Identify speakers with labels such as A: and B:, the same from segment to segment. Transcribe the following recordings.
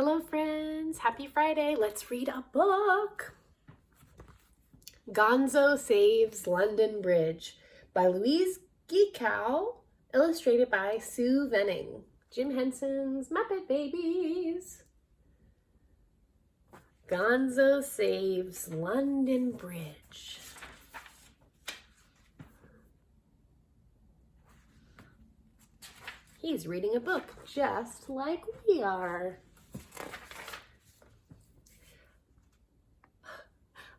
A: Hello friends, happy Friday. Let's read a book. Gonzo Saves London Bridge by Louise Geekow, illustrated by Sue Venning. Jim Henson's Muppet Babies. Gonzo Saves London Bridge. He's reading a book just like we are.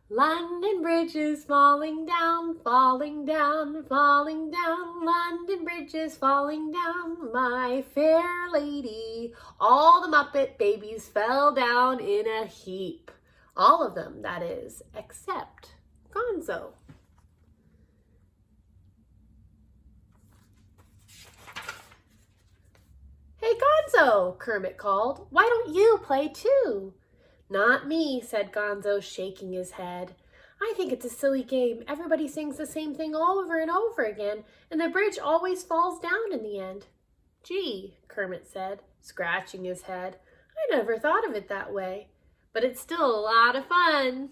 A: London Bridge is falling down, falling down, falling down. London Bridge is falling down, my fair lady. All the Muppet Babies fell down in a heap. All of them, that is, except Gonzo. Hey, Gonzo, Kermit called. Why don't you play too? Not me, said Gonzo, shaking his head. I think it's a silly game. Everybody sings the same thing over and over again, and the bridge always falls down in the end. Gee, Kermit said, scratching his head. I never thought of it that way, but it's still a lot of fun.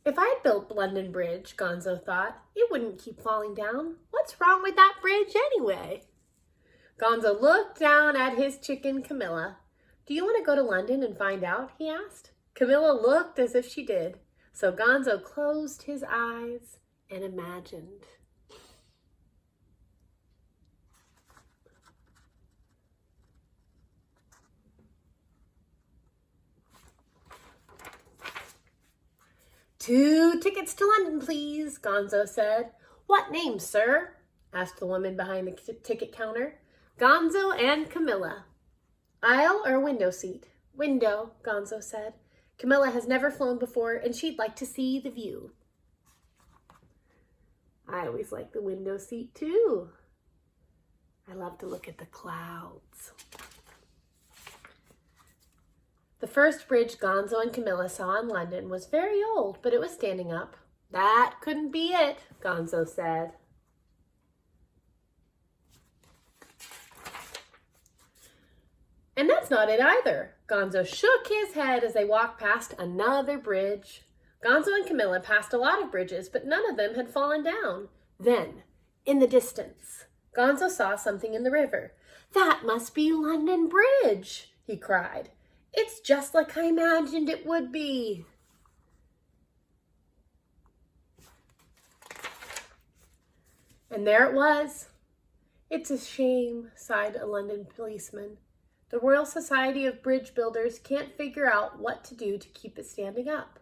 A: If I'd built London Bridge, Gonzo thought, it wouldn't keep falling down. What's wrong with that bridge anyway? Gonzo looked down at his chicken, Camilla. Do you want to go to London and find out? He asked. Camilla looked as if she did. So Gonzo closed his eyes and imagined. "2 tickets to London, please," Gonzo said. "What name, sir?" asked the woman behind the ticket counter. Gonzo and Camilla. Aisle or window seat? Window, Gonzo said. Camilla has never flown before and she'd like to see the view. I always like the window seat too. I love to look at the clouds. The first bridge Gonzo and Camilla saw in London was very old, but it was standing up. That couldn't be it, Gonzo said. And that's not it either. Gonzo shook his head as they walked past another bridge. Gonzo and Camilla passed a lot of bridges, but none of them had fallen down. Then, in the distance, Gonzo saw something in the river. That must be London Bridge, he cried. It's just like I imagined it would be. And there it was. It's a shame, sighed a London policeman. The Royal Society of Bridge Builders can't figure out what to do to keep it standing up.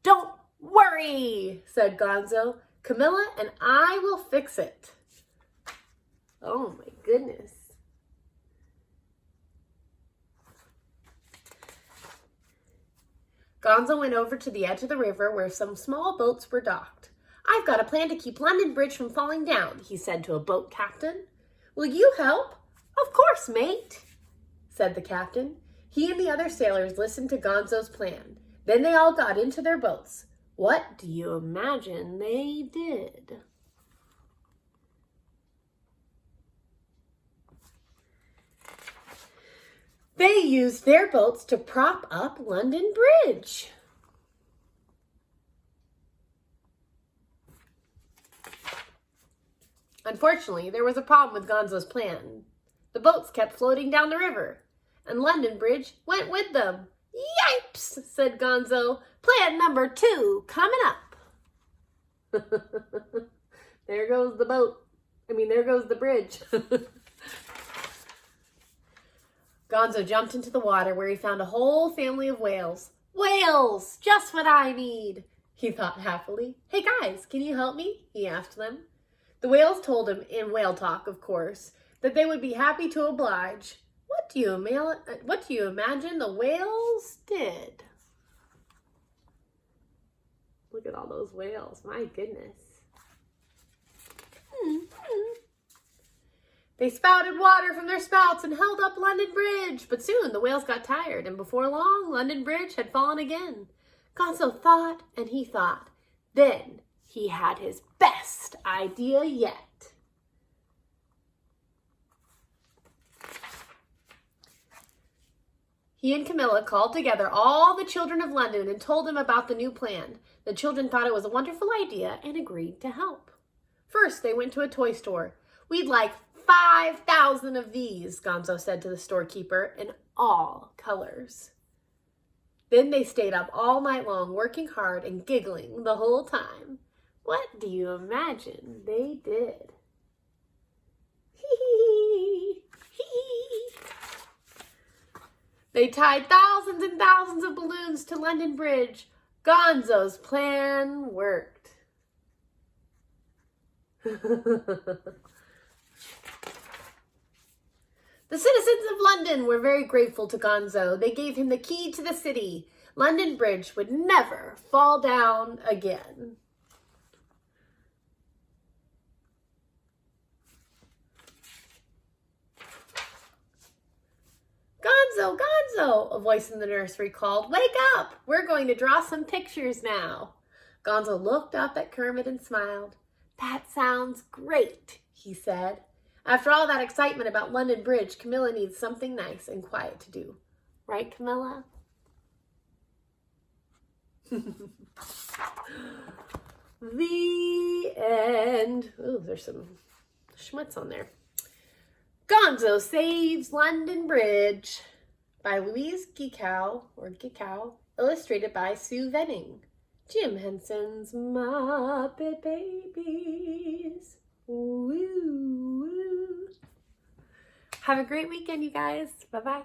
A: Don't worry, said Gonzo. Camilla and I will fix it. Oh my goodness. Gonzo went over to the edge of the river where some small boats were docked. I've got a plan to keep London Bridge from falling down, he said to a boat captain. Will you help? Of course, mate, said the captain. He and the other sailors listened to Gonzo's plan. Then they all got into their boats. What do you imagine they did? They used their boats to prop up London Bridge. Unfortunately, there was a problem with Gonzo's plan. The boats kept floating down the river, and London Bridge went with them. Yipes, said Gonzo. Plan number 2 coming up. There goes the boat. There goes the bridge. Gonzo jumped into the water where he found a whole family of whales. Whales! Just what I need, he thought happily. Hey guys, can you help me? He asked them. The whales told him, in whale talk of course, that they would be happy to oblige. What do you imagine the whales did? Look at all those whales, my goodness. They spouted water from their spouts and held up London Bridge, but soon the whales got tired, and before long, London Bridge had fallen again. Gonzo thought and he thought. Then he had his best idea yet. He and Camilla called together all the children of London and told them about the new plan. The children thought it was a wonderful idea and agreed to help. First, they went to a toy store. "We'd like 5,000 of these," Gonzo said to the storekeeper, "in all colors." Then they stayed up all night long, working hard and giggling the whole time. What do you imagine they did? They tied thousands and thousands of balloons to London Bridge. Gonzo's plan worked. The citizens of London were very grateful to Gonzo. They gave him the key to the city. London Bridge would never fall down again. "Gonzo, Gonzo," a voice in the nursery called. "Wake up! We're going to draw some pictures now." Gonzo looked up at Kermit and smiled. "That sounds great," he said. After all that excitement about London Bridge, Camilla needs something nice and quiet to do. Right, Camilla? The end. Ooh, there's some schmutz on there. Gonzo Saves London Bridge by Louise Giekow, illustrated by Sue Venning. Jim Henson's Muppet Babies. Woo, woo. Have a great weekend, you guys. Bye-bye.